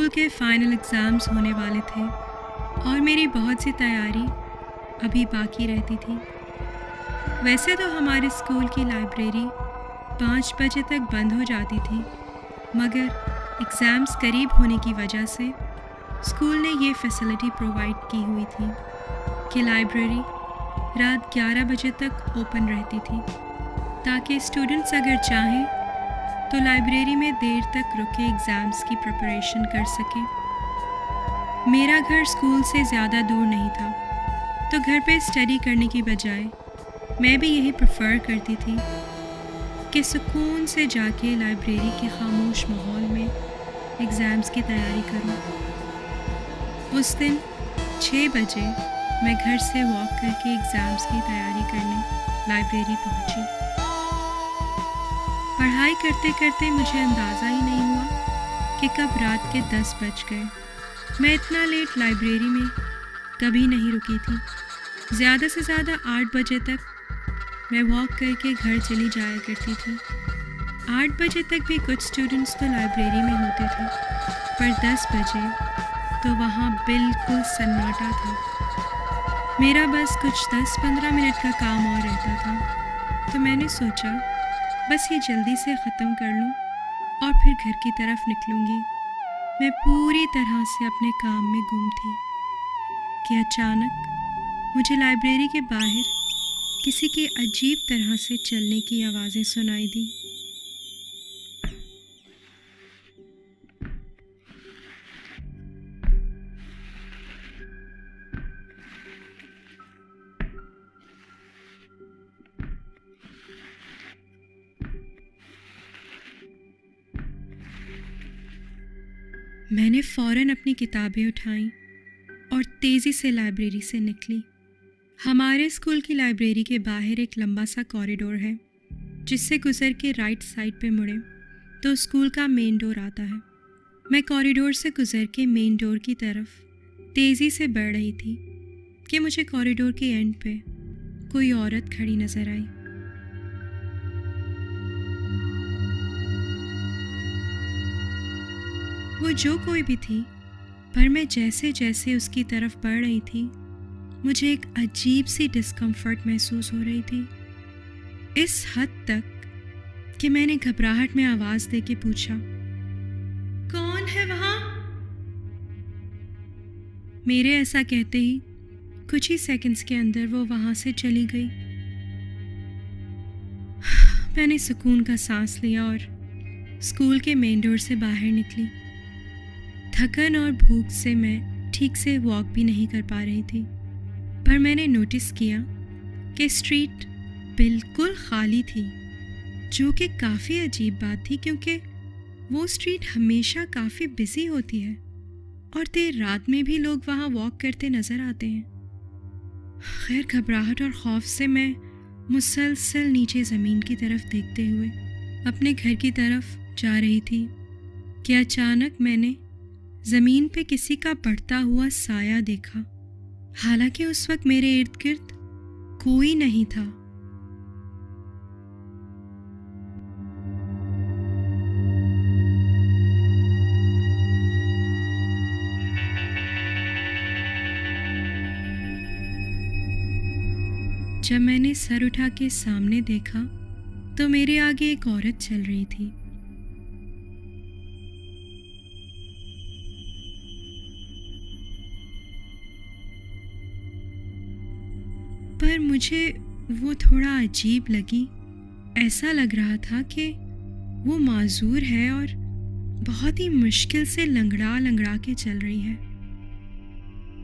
School के final exams होने वाले थे और मेरी बहुत सी तैयारी अभी बाकी रहती थी। वैसे तो हमारे स्कूल की लाइब्रेरी 5 बजे तक बंद हो जाती थी, मगर एग्ज़ाम्स करीब होने की वजह से स्कूल ने ये फैसिलिटी प्रोवाइड की हुई थी कि लाइब्रेरी रात 11 बजे तक ओपन रहती थी, ताकि स्टूडेंट्स अगर चाहें तो लाइब्रेरी में देर तक रुके एग्ज़ाम्स की प्रिपरेशन कर सकें। मेरा घर स्कूल से ज़्यादा दूर नहीं था, तो घर पे स्टडी करने की बजाय मैं भी यही प्रेफर करती थी कि सुकून से जाके लाइब्रेरी के खामोश माहौल में एग्ज़ाम्स की तैयारी करूं। उस दिन 6 बजे मैं घर से वॉक करके एग्ज़ाम्स की तैयारी करने लाइब्रेरी पहुंची। पढ़ाई करते करते मुझे अंदाज़ा ही नहीं हुआ कि कब रात के 10 बज गए। मैं इतना लेट लाइब्रेरी में कभी नहीं रुकी थी। ज़्यादा से ज़्यादा 8 बजे तक मैं वॉक करके घर चली जाया करती थी। 8 बजे तक भी कुछ स्टूडेंट्स तो लाइब्रेरी में होते थे, पर 10 बजे तो वहाँ बिल्कुल सन्नाटा था। मेरा बस कुछ 10-15 मिनट का काम और रहता था, तो मैंने सोचा बस ये जल्दी से ख़त्म कर लूँ और फिर घर की तरफ निकलूँगी। मैं पूरी तरह से अपने काम में गुम थी कि अचानक मुझे लाइब्रेरी के बाहर किसी की अजीब तरह से चलने की आवाज़ें सुनाई दी। मैंने फ़ौरन अपनी किताबें उठाईं और तेज़ी से लाइब्रेरी से निकली। हमारे स्कूल की लाइब्रेरी के बाहर एक लंबा सा कॉरिडोर है, जिससे गुज़र के राइट साइड पे मुड़े तो स्कूल का मेन डोर आता है। मैं कॉरिडोर से गुज़र के मेन डोर की तरफ तेज़ी से बढ़ रही थी कि मुझे कॉरिडोर के एंड पे कोई औरत खड़ी नज़र आई। वो जो कोई भी थी, पर मैं जैसे जैसे उसकी तरफ बढ़ रही थी, मुझे एक अजीब सी डिस्कम्फर्ट महसूस हो रही थी। इस हद तक कि मैंने घबराहट में आवाज़ देके पूछा, कौन है वहाँ? मेरे ऐसा कहते ही कुछ ही सेकंड्स के अंदर वो वहाँ से चली गई। मैंने सुकून का सांस लिया और स्कूल के मेन डोर से बाहर निकली। थकन और भूख से मैं ठीक से वॉक भी नहीं कर पा रही थी, पर मैंने नोटिस किया कि स्ट्रीट बिल्कुल खाली थी, जो कि काफ़ी अजीब बात थी, क्योंकि वो स्ट्रीट हमेशा काफ़ी बिजी होती है और देर रात में भी लोग वहाँ वॉक करते नज़र आते हैं। खैर, घबराहट और खौफ से मैं मुसलसल नीचे ज़मीन की तरफ देखते हुए अपने घर की तरफ जा रही थी कि अचानक मैंने ज़मीन पे किसी का बढ़ता हुआ साया देखा। हालांकि उस वक्त मेरे इर्द गिर्द कोई नहीं था। जब मैंने सर उठा के सामने देखा तो मेरे आगे एक औरत चल रही थी। पर मुझे वो थोड़ा अजीब लगी। ऐसा लग रहा था कि वो माजूर है और बहुत ही मुश्किल से लंगड़ा लंगड़ा के चल रही है,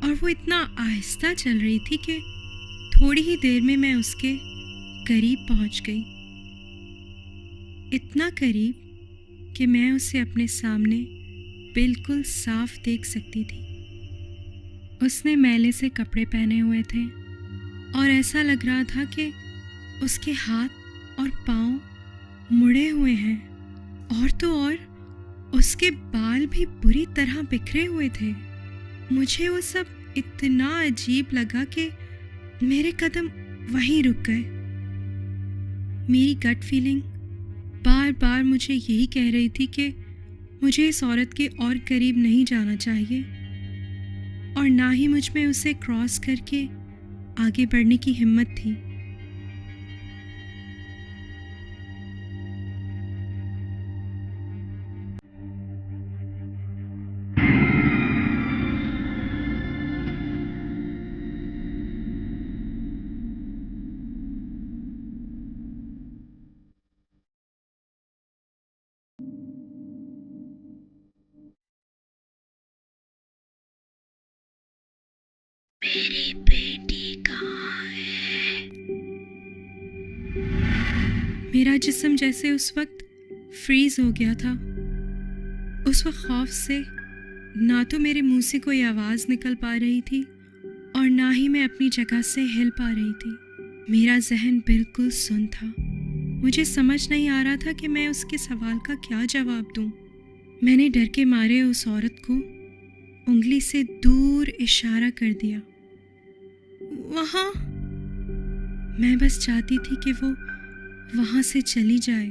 और वो इतना आहिस्ता चल रही थी कि थोड़ी ही देर में मैं उसके करीब पहुंच गई। इतना करीब कि मैं उसे अपने सामने बिल्कुल साफ देख सकती थी। उसने मैले से कपड़े पहने हुए थे और ऐसा लग रहा था कि उसके हाथ और पाँव मुड़े हुए हैं, और तो और उसके बाल भी बुरी तरह बिखरे हुए थे। मुझे वो सब इतना अजीब लगा कि मेरे कदम वहीं रुक गए। मेरी गट फीलिंग बार बार मुझे यही कह रही थी कि मुझे इस औरत के और करीब नहीं जाना चाहिए और ना ही मुझ में उसे क्रॉस करके आगे बढ़ने की हिम्मत थी। मेरी बेटी कहाँ है? मेरा जिस्म जैसे उस वक्त फ्रीज हो गया था। उस वक्त खौफ से ना तो मेरे मुंह से कोई आवाज़ निकल पा रही थी और ना ही मैं अपनी जगह से हिल पा रही थी। मेरा जहन बिल्कुल सुन्न था। मुझे समझ नहीं आ रहा था कि मैं उसके सवाल का क्या जवाब दूं। मैंने डर के मारे उस औरत को उंगली से दूर इशारा कर दिया। वहाँ। मैं बस चाहती थी कि वो वहाँ से चली जाए।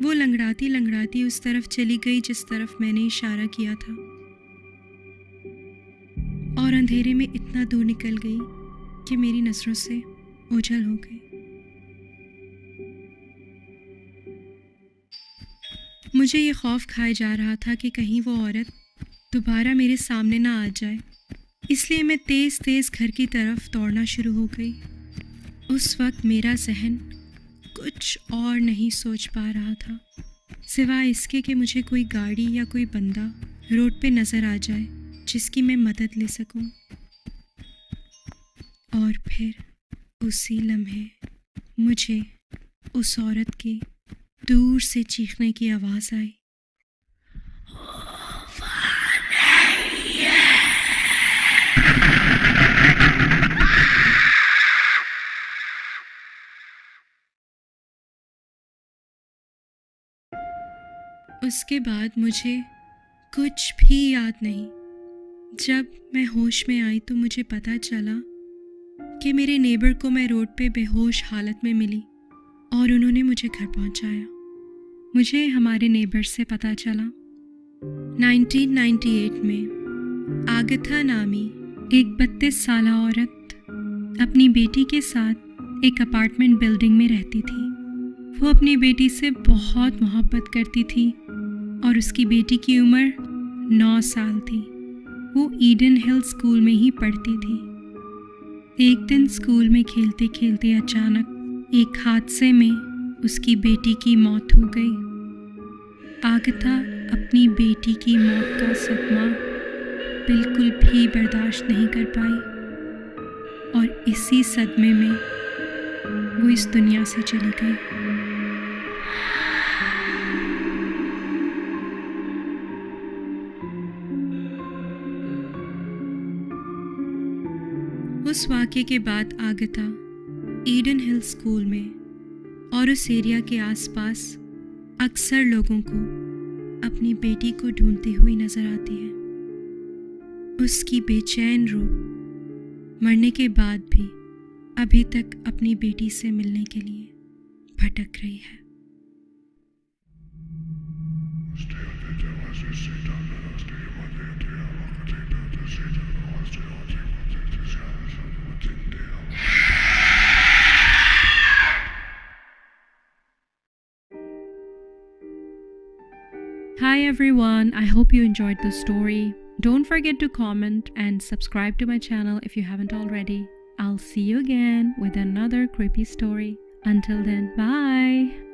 वो लंगड़ाती लंगड़ाती उस तरफ चली गई जिस तरफ मैंने इशारा किया था और अंधेरे में इतना दूर निकल गई कि मेरी नज़रों से ओझल हो गई। मुझे ये खौफ खाए जा रहा था कि कहीं वो औरत दोबारा मेरे सामने ना आ जाए, इसलिए मैं तेज़ तेज़ घर की तरफ दौड़ना शुरू हो गई। उस वक्त मेरा जहन कुछ और नहीं सोच पा रहा था सिवाय इसके कि मुझे कोई गाड़ी या कोई बंदा रोड पे नज़र आ जाए जिसकी मैं मदद ले सकूं। और फिर उसी लम्हे मुझे उस औरत के दूर से चीखने की आवाज़ आई। उसके बाद मुझे कुछ भी याद नहीं। जब मैं होश में आई तो मुझे पता चला कि मेरे नेबर को मैं रोड पे बेहोश हालत में मिली और उन्होंने मुझे घर पहुंचाया। मुझे हमारे नेबर से पता चला 1998 में आगथा नामी एक 32 साल औरत अपनी बेटी के साथ एक अपार्टमेंट बिल्डिंग में रहती थी। वो अपनी बेटी से बहुत मोहब्बत करती थी और उसकी बेटी की उम्र 9 साल थी। वो ईडन हिल स्कूल में ही पढ़ती थी। एक दिन स्कूल में खेलते खेलते अचानक एक हादसे में उसकी बेटी की मौत हो गई। आगथा अपनी बेटी की मौत का सदमा बिल्कुल भी बर्दाश्त नहीं कर पाई और इसी सदमे में वो इस दुनिया से चली गई। उस वाक़े के बाद आगथा ईडन हिल स्कूल में और उस एरिया के आसपास अक्सर लोगों को अपनी बेटी को ढूंढती हुई नज़र आती है। उसकी बेचैन रूह मरने के बाद भी अभी तक अपनी बेटी से मिलने के लिए भटक रही है। Hi everyone, I hope you enjoyed the story. Don't forget to comment and subscribe to my channel if you haven't already. I'll see you again with another creepy story. Until then, bye!